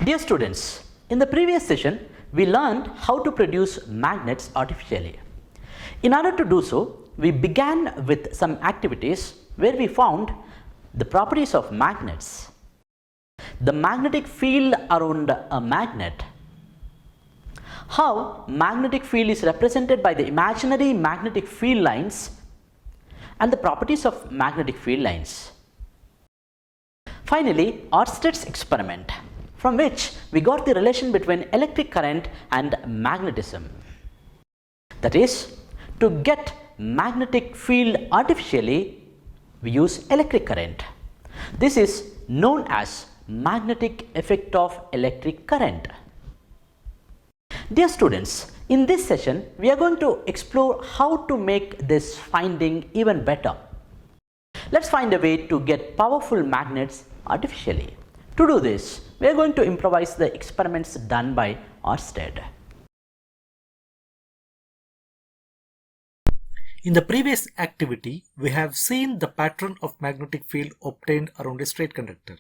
Dear students, in the previous session, we learned how to produce magnets artificially. In order to do so, we began with some activities where we found the properties of magnets, the magnetic field around a magnet, how magnetic field is represented by the imaginary magnetic field lines, and the properties of magnetic field lines. Finally, Ørsted's experiment, from which we got the relation between electric current and magnetism. That is, to get magnetic field artificially, we use electric current. This is known as magnetic effect of electric current. Dear students, in this session, we are going to explore how to make this finding even better. Let's find a way to get powerful magnets artificially. To do this, we are going to improvise the experiments done by Ørsted. In the previous activity, we have seen the pattern of magnetic field obtained around a straight conductor.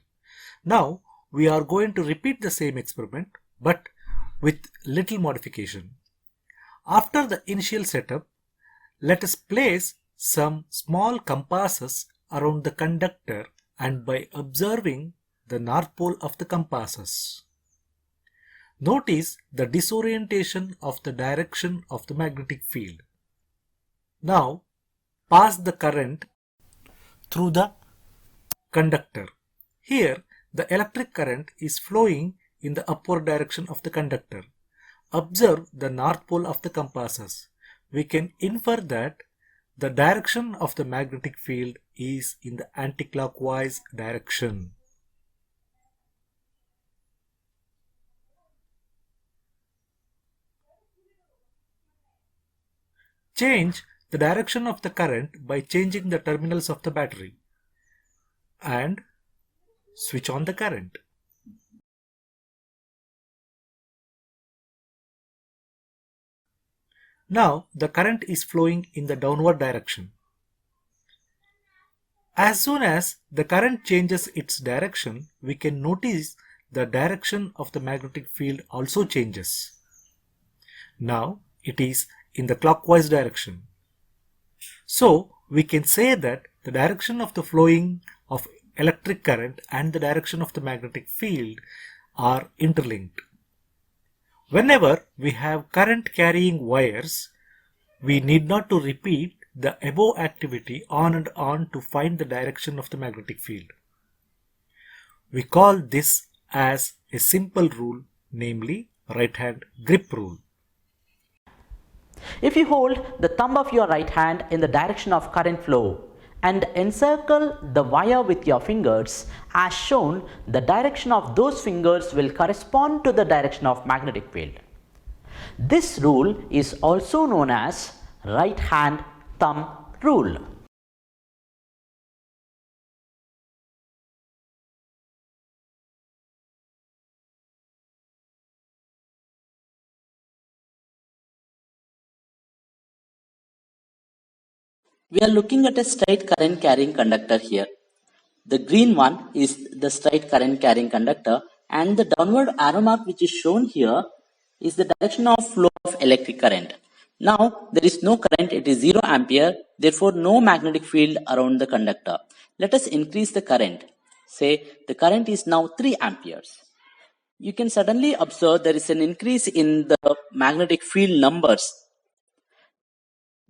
Now, we are going to repeat the same experiment, but with little modification. After the initial setup, let us place some small compasses around the conductor and by observing the north pole of the compasses, notice the disorientation of the direction of the magnetic field. Now, pass the current through the conductor. Here, the electric current is flowing in the upward direction of the conductor. Observe the north pole of the compasses. We can infer that the direction of the magnetic field is in the anticlockwise direction. Change the direction of the current by changing the terminals of the battery and switch on the current. Now the current is flowing in the downward direction. As soon as the current changes its direction, we can notice the direction of the magnetic field also changes. Now it is in the clockwise direction. So we can say that the direction of the flowing of electric current and the direction of the magnetic field are interlinked. Whenever we have current carrying wires, we need not to repeat the above activity on and on to find the direction of the magnetic field. We call this as a simple rule, namely right hand grip rule. If you hold the thumb of your right hand in the direction of current flow and encircle the wire with your fingers, as shown, the direction of those fingers will correspond to the direction of magnetic field. This rule is also known as right hand thumb rule. We are looking at a straight current carrying conductor here. The green one is the straight current carrying conductor, and the downward arrow mark which is shown here is the direction of flow of electric current. Now there is no current, it is 0 ampere, therefore no magnetic field around the conductor. Let us increase the current. Say the current is now 3 amperes. You can suddenly observe there is an increase in the magnetic field numbers.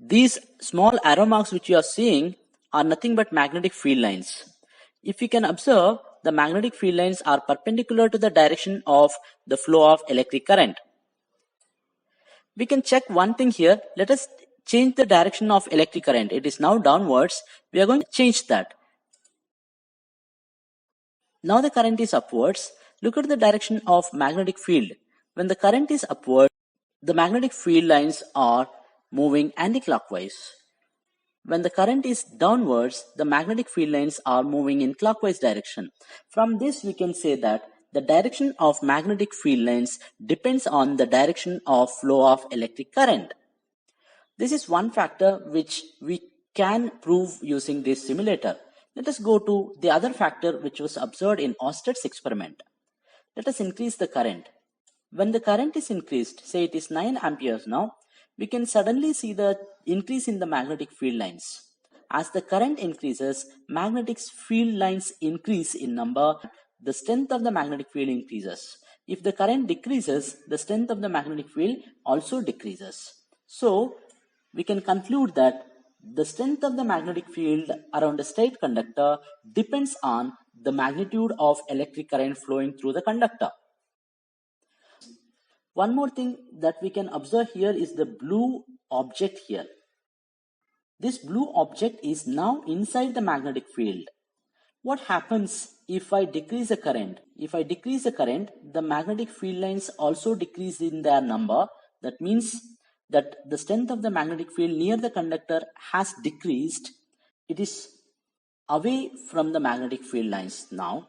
These small arrow marks which you are seeing are nothing but magnetic field lines. If you can observe, the magnetic field lines are perpendicular to the direction of the flow of electric current. We can check one thing here. Let us change the direction of electric current. It is now downwards. We are going to change that. Now the current is upwards. Look at the direction of magnetic field. When the current is upward, the magnetic field lines are moving anti-clockwise. When the current is downwards, the magnetic field lines are moving in clockwise direction. From this we can say that the direction of magnetic field lines depends on the direction of flow of electric current. This is one factor which we can prove using this simulator. Let us go to the other factor which was observed in Ørsted's experiment. Let us increase the current. When the current is increased, say it is 9 amperes now, we can suddenly see the increase in the magnetic field lines. As the current increases, magnetic field lines increase in number, the strength of the magnetic field increases. If the current decreases, the strength of the magnetic field also decreases. So, we can conclude that the strength of the magnetic field around a straight conductor depends on the magnitude of electric current flowing through the conductor. One more thing that we can observe here is the blue object here. This blue object is now inside the magnetic field. What happens if I decrease the current? If I decrease the current, the magnetic field lines also decrease in their number. That means that the strength of the magnetic field near the conductor has decreased. It is away from the magnetic field lines now.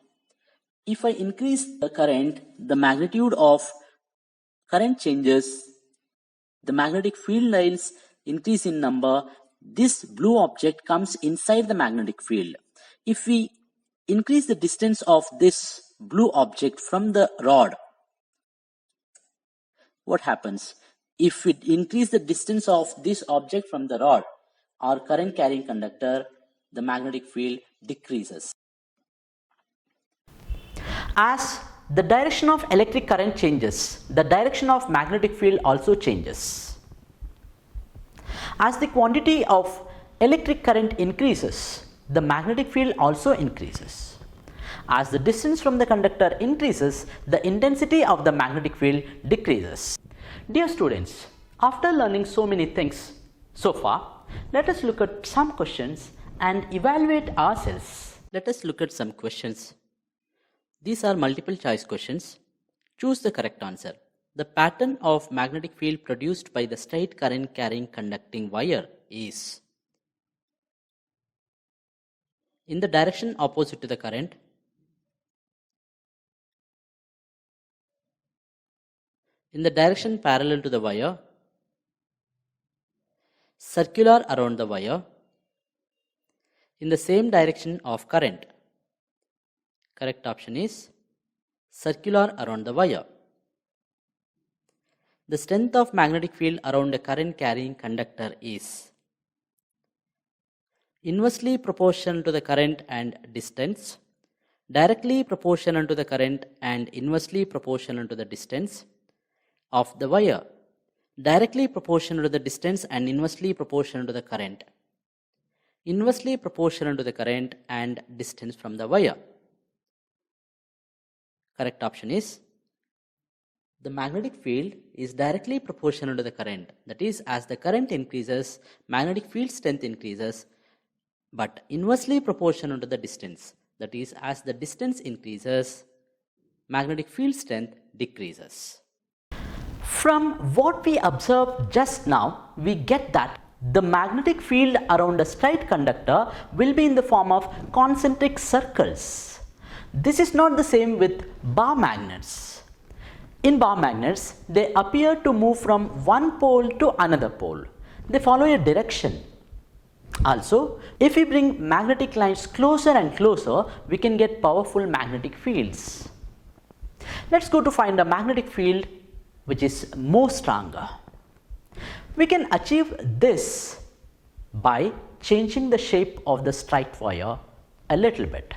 If I increase the current, the magnitude of current changes, the magnetic field lines increase in number. This blue object comes inside the magnetic field. If we increase the distance of this blue object from the rod, what happens? If we increase the distance of this object from the rod or current carrying conductor, the magnetic field decreases. As the direction of electric current changes, the direction of magnetic field also changes. As the quantity of electric current increases, the magnetic field also increases. As the distance from the conductor increases, the intensity of the magnetic field decreases. Dear students, after learning so many things so far, let us look at some questions and evaluate ourselves. Let us look at some questions. These are multiple choice questions. Choose the correct answer. The pattern of magnetic field produced by the straight current carrying conducting wire is in the direction opposite to the current, in the direction parallel to the wire, circular around the wire, in the same direction of current. Correct option is circular around the wire. The strength of magnetic field around a current carrying conductor is inversely proportional to the current and distance, directly proportional to the current and inversely proportional to the distance of the wire, directly proportional to the distance and inversely proportional to the current, inversely proportional to the current and distance from the wire. Correct option is the magnetic field is directly proportional to the current. That is, as the current increases, magnetic field strength increases, but inversely proportional to the distance. That is, as the distance increases, magnetic field strength decreases. From what we observed just now, we get that the magnetic field around a straight conductor will be in the form of concentric circles. This is not the same with bar magnets. In bar magnets, they appear to move from one pole to another pole. They follow a direction. Also, if we bring magnetic lines closer and closer, we can get powerful magnetic fields. Let's go to find a magnetic field which is more stronger. We can achieve this by changing the shape of the straight wire a little bit.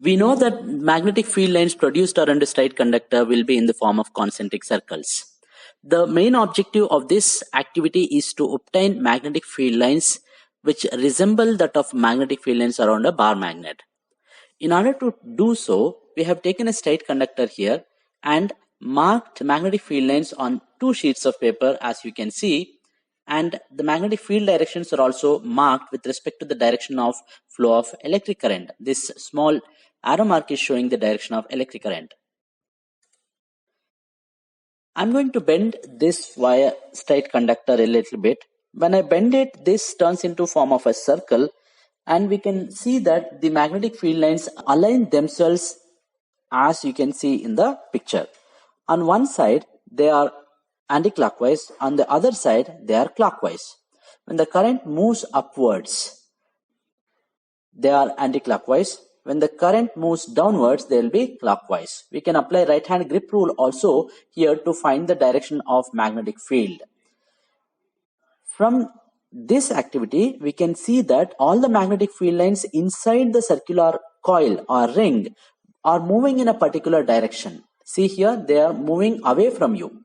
We know that magnetic field lines produced around a straight conductor will be in the form of concentric circles. The main objective of this activity is to obtain magnetic field lines which resemble that of magnetic field lines around a bar magnet. In order to do so, we have taken a straight conductor here and marked magnetic field lines on two sheets of paper, as you can see, and the magnetic field directions are also marked with respect to the direction of flow of electric current. This small arrow mark is showing the direction of electric current. I'm going to bend this wire straight conductor a little bit. When I bend it, this turns into form of a circle, and we can see that the magnetic field lines align themselves as you can see in the picture. On one side, they are anti-clockwise. On the other side, they are clockwise. When the current moves upwards, they are anti-clockwise. when the current moves downwards, they will be clockwise. We can apply right hand grip rule also here to find the direction of magnetic field. From this activity, we can see that all the magnetic field lines inside the circular coil or ring are moving in a particular direction. See here, they are moving away from you.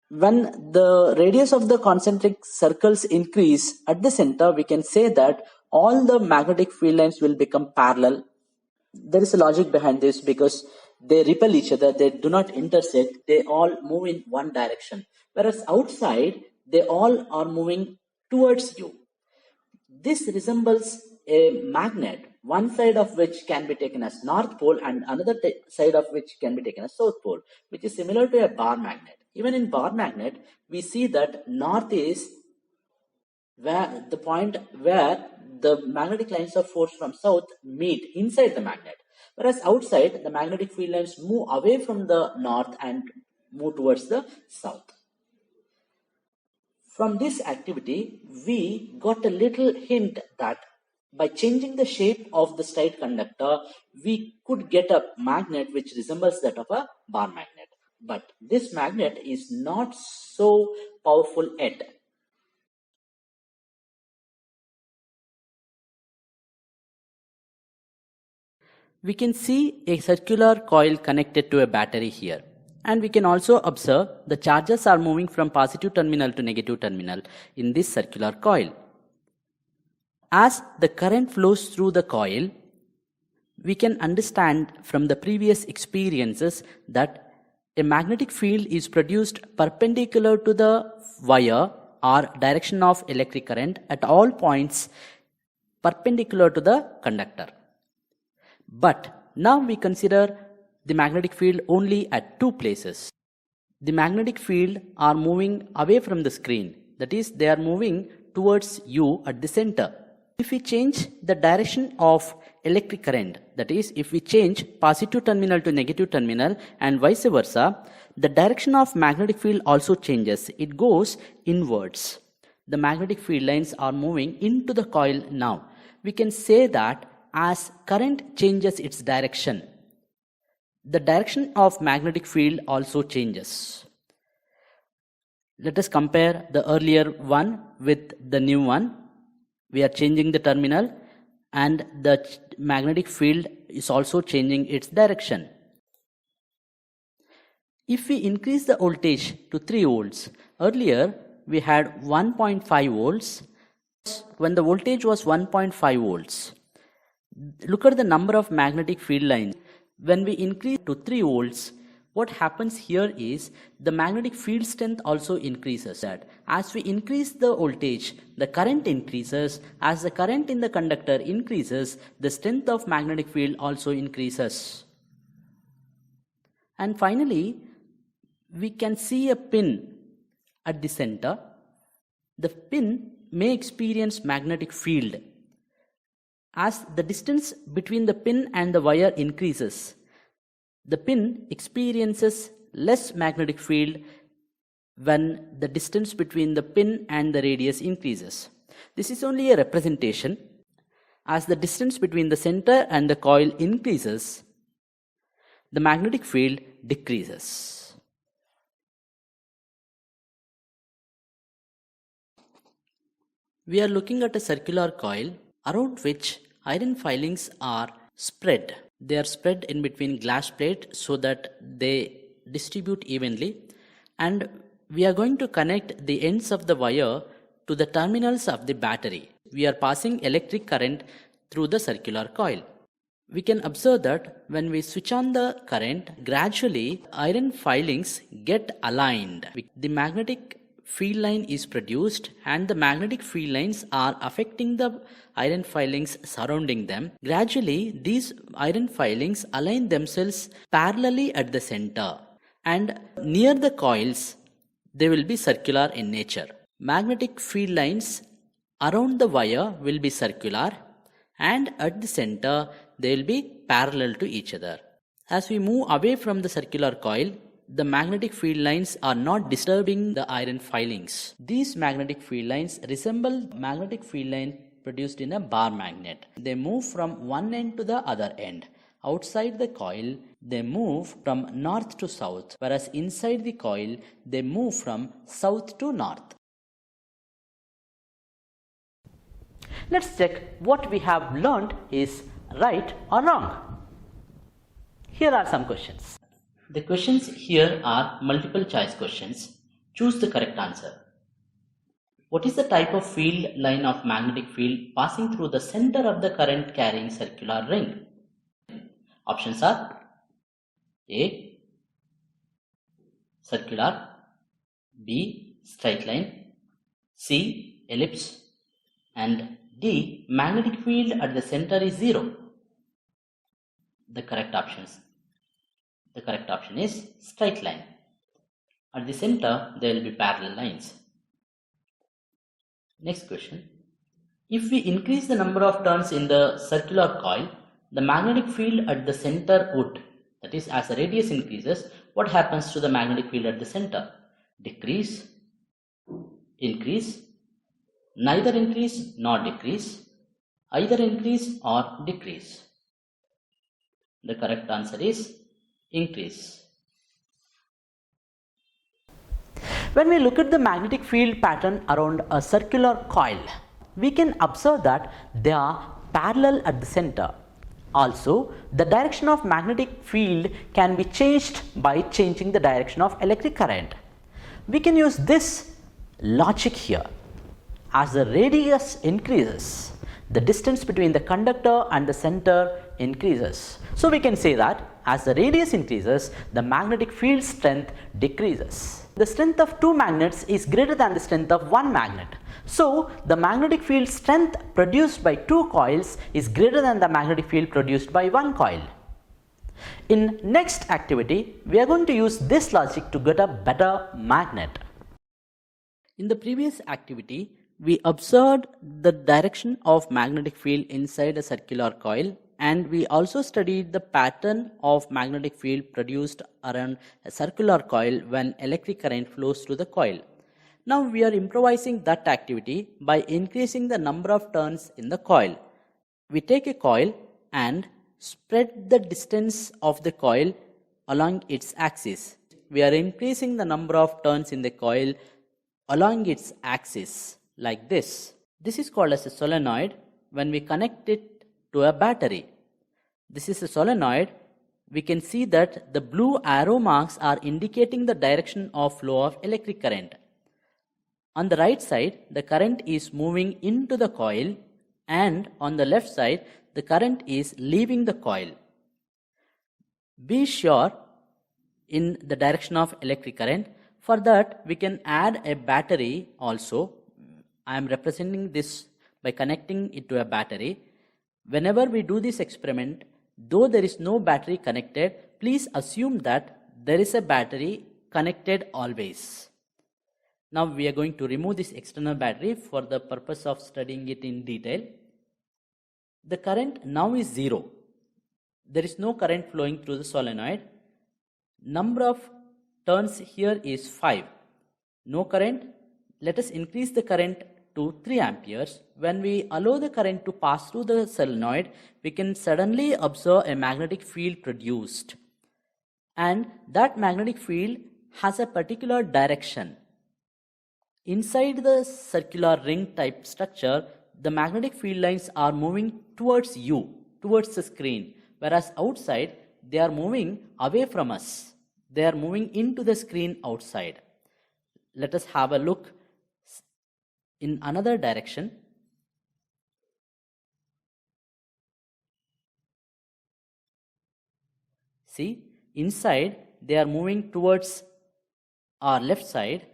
When the radius of the concentric circles increase at the center, we can say that all the magnetic field lines will become parallel. There is a logic behind this because they repel each other, they do not intersect, they all move in one direction. Whereas outside, they all are moving towards you. This resembles a magnet, one side of which can be taken as North Pole and another side of which can be taken as South Pole, which is similar to a bar magnet. Even in bar magnet, we see that north is where the point where the magnetic lines of force from south meet inside the magnet. Whereas outside, the magnetic field lines move away from the north and move towards the south. From this activity, we got a little hint that by changing the shape of the straight conductor, we could get a magnet which resembles that of a bar magnet. But this magnet is not so powerful yet. We can see a circular coil connected to a battery here. And we can also observe the charges are moving from positive terminal to negative terminal in this circular coil. As the current flows through the coil, we can understand from the previous experiences that a magnetic field is produced perpendicular to the wire or direction of electric current at all points perpendicular to the conductor. But now we consider the magnetic field only at two places. The magnetic field are moving away from the screen. That is, they are moving towards you at the center. If we change the direction of electric current, that is, if we change positive terminal to negative terminal and vice versa, the direction of magnetic field also changes. It goes inwards. The magnetic field lines are moving into the coil now. We can say that as current changes its direction, the direction of magnetic field also changes. Let us compare the earlier one with the new one. We are changing the terminal and the magnetic field is also changing its direction. If we increase the voltage to 3 volts, earlier we had 1.5 volts when the voltage was 1.5 volts. Look at the number of magnetic field lines. When we increase to 3 volts, what happens here is the magnetic field strength also increases. As we increase the voltage, the current increases. As the current in the conductor increases, the strength of magnetic field also increases. And finally, we can see a pin at the center. The pin may experience magnetic field. As the distance between the pin and the wire increases, the pin experiences less magnetic field when the distance between the pin and the radius increases. This is only a representation. As the distance between the center and the coil increases, the magnetic field decreases. We are looking at a circular coil around which iron filings are spread. They are spread in between glass plate so that they distribute evenly, and we are going to connect the ends of the wire to the terminals of the battery. We are passing electric current through the circular coil. We can observe that when we switch on the current, gradually iron filings get aligned. The magnetic field line is produced and the magnetic field lines are affecting the iron filings surrounding them. Gradually, these iron filings align themselves parallelly at the center, and near the coils, they will be circular in nature. Magnetic field lines around the wire will be circular, and at the center, they will be parallel to each other. As we move away from the circular coil, the magnetic field lines are not disturbing the iron filings. These magnetic field lines resemble magnetic field line produced in a bar magnet. They move from one end to the other end. Outside the coil, they move from north to south, whereas inside the coil, they move from south to north. Let's check what we have learned is right or wrong. Here are some questions. The questions here are multiple choice questions. Choose the correct answer. What is the type of field line of magnetic field passing through the center of the current carrying circular ring? Options are A. Circular, B. Straight line, C. Ellipse, and D. Magnetic field at the center is zero. The correct option is straight line. At the center there will be parallel lines. Next question. If we increase the number of turns in the circular coil, the magnetic field at the center would, that is, as the radius increases, what happens to the magnetic field at the center? Decrease, increase, neither increase nor decrease, either increase or decrease. The correct answer is increase. When we look at the magnetic field pattern around a circular coil, we can observe that they are parallel at the center. Also, the direction of magnetic field can be changed by changing the direction of electric current. We can use this logic here. As the radius increases, the distance between the conductor and the center increases. So we can say that as the radius increases, the magnetic field strength decreases. The strength of two magnets is greater than the strength of one magnet. So the magnetic field strength produced by two coils is greater than the magnetic field produced by one coil. In next activity, we are going to use this logic to get a better magnet. In the previous activity, we observed the direction of magnetic field inside a circular coil, and we also studied the pattern of magnetic field produced around a circular coil when electric current flows through the coil. Now we are improvising that activity by increasing the number of turns in the coil. We take a coil and spread the distance of the coil along its axis. We are increasing the number of turns in the coil along its axis like this. This is called as a solenoid when we connect it to a battery. This is a solenoid. We can see that the blue arrow marks are indicating the direction of flow of electric current. On the right side, the current is moving into the coil, and on the left side, the current is leaving the coil. Be sure in the direction of electric current. For that, we can add a battery also. I am representing this by connecting it to a battery. Whenever we do this experiment, though there is no battery connected, please assume that there is a battery connected always. Now we are going to remove this external battery for the purpose of studying it in detail. The current now is zero. There is no current flowing through the solenoid. Number of turns here is 5. No current. Let us increase the current to 3 amperes. When we allow the current to pass through the solenoid, we can suddenly observe a magnetic field produced. And that magnetic field has a particular direction. Inside the circular ring type structure, the magnetic field lines are moving towards you, towards the screen, whereas outside they are moving away from us. They are moving into the screen outside. Let us have a look in another direction. See, inside they are moving towards our left side,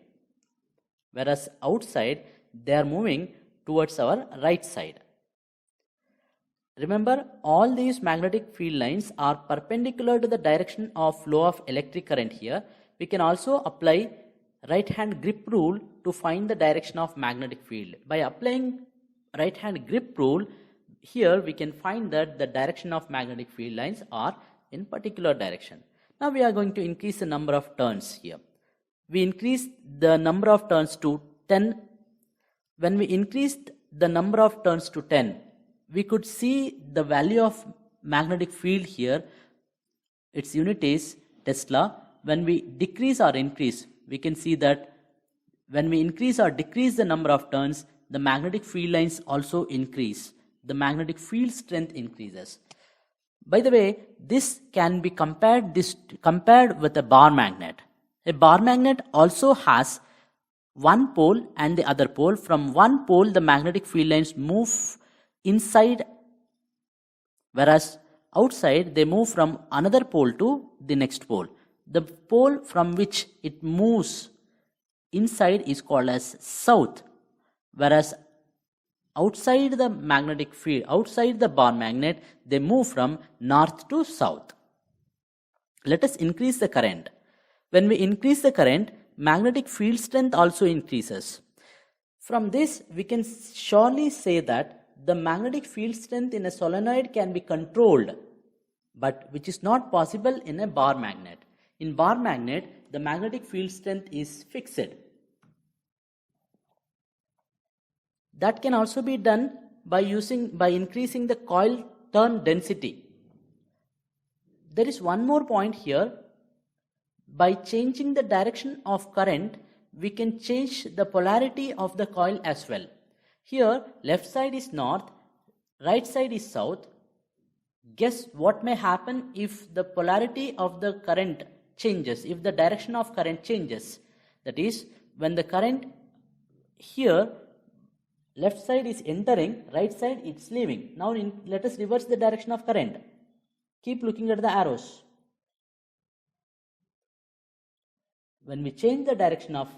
whereas outside they are moving towards our right side. Remember, all these magnetic field lines are perpendicular to the direction of flow of electric current here. We can also apply right hand grip rule to find the direction of magnetic field. By applying right hand grip rule, here we can find that the direction of magnetic field lines are in particular direction. Now we are going to increase the number of turns here. We increase the number of turns to 10. When we increase the number of turns to 10, we could see the value of magnetic field here. Its unit is Tesla. When we decrease or increase, we can see that when we increase or decrease the number of turns, the magnetic field lines also increase. The magnetic field strength increases. By the way, this can be compared with a bar magnet. A bar magnet also has one pole and the other pole. From one pole, the magnetic field lines move inside, whereas outside they move from another pole to the next pole. The pole from which it moves inside is called as south, whereas outside the magnetic field, outside the bar magnet, they move from north to south. Let us increase the current. When we increase the current, magnetic field strength also increases. From this, we can surely say that the magnetic field strength in a solenoid can be controlled, but which is not possible in a bar magnet. In bar magnet, the magnetic field strength is fixed. That can also be done by increasing the coil turn density. There is one more point here. By changing the direction of current, we can change the polarity of the coil as well. Here, left side is north, right side is south. Guess what may happen if the polarity of the current changes, if the direction of current changes. That is, when the current here, left side is entering, right side it's leaving. Now let us reverse the direction of current. Keep looking at the arrows. When we change the direction of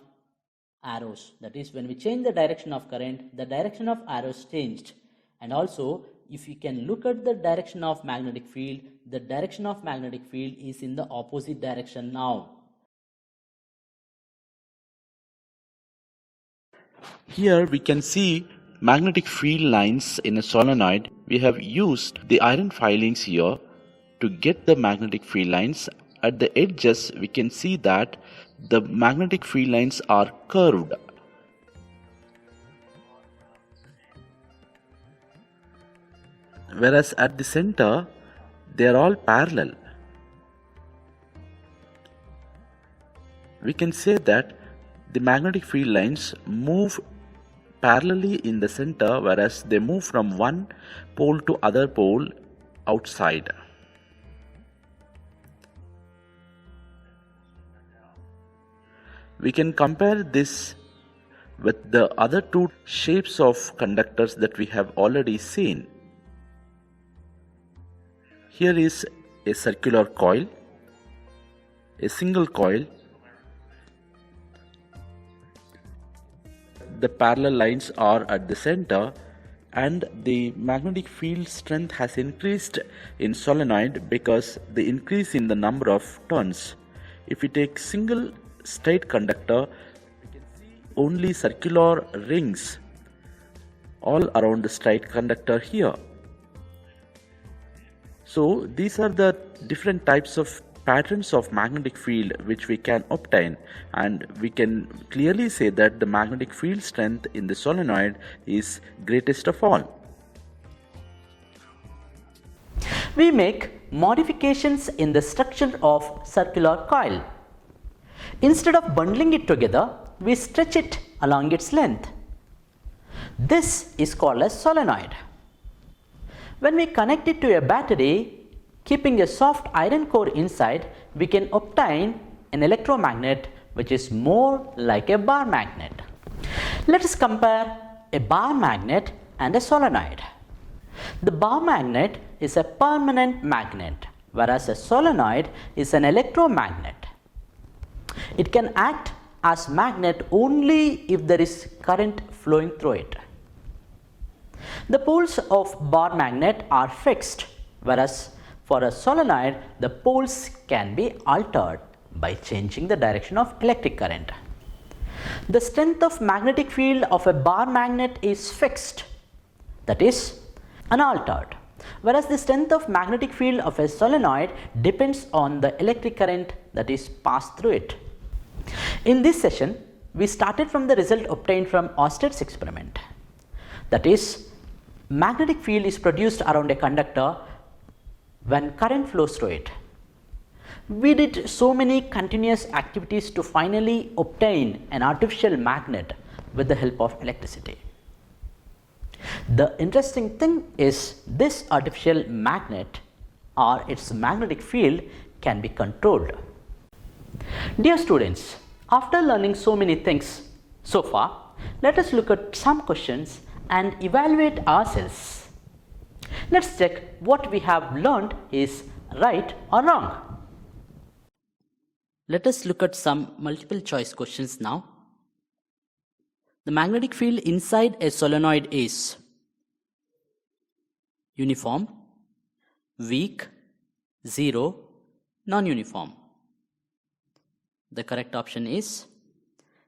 arrows, that is, when we change the direction of current, the direction of arrows changed. And also, if you can look at the direction of magnetic field, the direction of magnetic field is in the opposite direction now. Here we can see magnetic field lines in a solenoid. We have used the iron filings here to get the magnetic field lines. At the edges, we can see that the magnetic field lines are curved. Whereas at the center, they are all parallel. We can say that the magnetic field lines move parallelly in the center, whereas they move from one pole to other pole outside. We can compare this with the other two shapes of conductors that we have already seen. Here is a circular coil, a single coil. The parallel lines are at the center, and the magnetic field strength has increased in solenoid because the increase in the number of turns. If we take single straight conductor, we can see only circular rings all around the straight conductor here. So these are the different types of patterns of magnetic field which we can obtain, and we can clearly say that the magnetic field strength in the solenoid is greatest of all. We make modifications in the structure of circular coil. Instead of bundling it together, we stretch it along its length. This is called a solenoid. When we connect it to a battery, keeping a soft iron core inside, we can obtain an electromagnet which is more like a bar magnet. Let us compare a bar magnet and a solenoid. The bar magnet is a permanent magnet, whereas a solenoid is an electromagnet. It can act as magnet only if there is current flowing through it. The poles of bar magnet are fixed, whereas for a solenoid, the poles can be altered by changing the direction of electric current. The strength of magnetic field of a bar magnet is fixed, that is, unaltered, whereas the strength of magnetic field of a solenoid depends on the electric current that is passed through it. In this session, we started from the result obtained from Oersted's experiment. That is, magnetic field is produced around a conductor when current flows through it. We did so many continuous activities to finally obtain an artificial magnet with the help of electricity. The interesting thing is this artificial magnet or its magnetic field can be controlled. Dear students, after learning so many things so far, let us look at some questions and evaluate ourselves. Let's check what we have learned is right or wrong. Let us look at some multiple choice questions now. The magnetic field inside a solenoid is uniform, weak, zero, non-uniform. The correct option is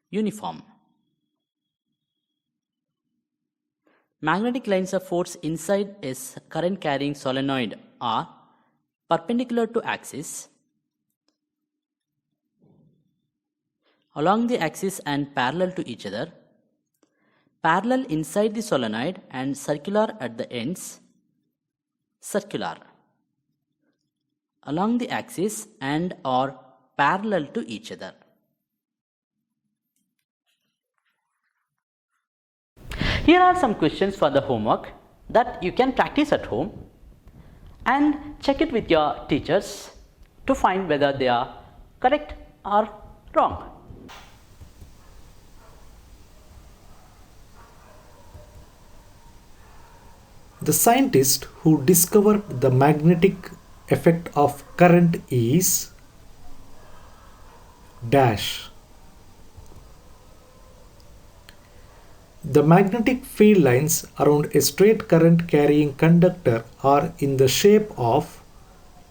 uniform. Magnetic lines of force inside a current carrying solenoid are perpendicular to axis, along the axis and parallel to each other, parallel inside the solenoid and circular at the ends, circular, along the axis and or parallel to each other. Here are some questions for the homework that you can practice at home and check it with your teachers to find whether they are correct or wrong. The scientist who discovered the magnetic effect of current is dash. The magnetic field lines around a straight current carrying conductor are in the shape of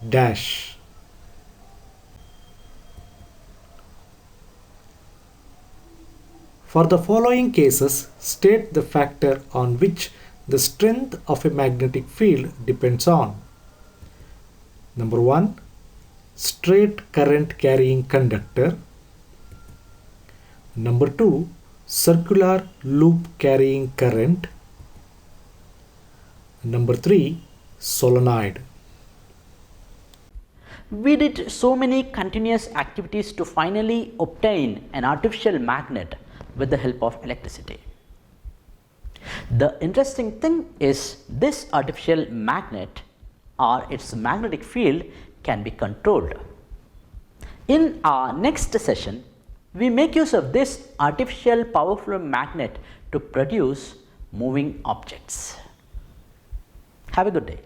dash. For the following cases, state the factor on which the strength of a magnetic field depends on. Number 1, straight current carrying conductor. Number 2, circular loop carrying current. Number 3, solenoid. We did so many continuous activities to finally obtain an artificial magnet with the help of electricity. The interesting thing is this artificial magnet or its magnetic field can be controlled. In our next session, we make use of this artificial powerful magnet to produce moving objects. Have a good day.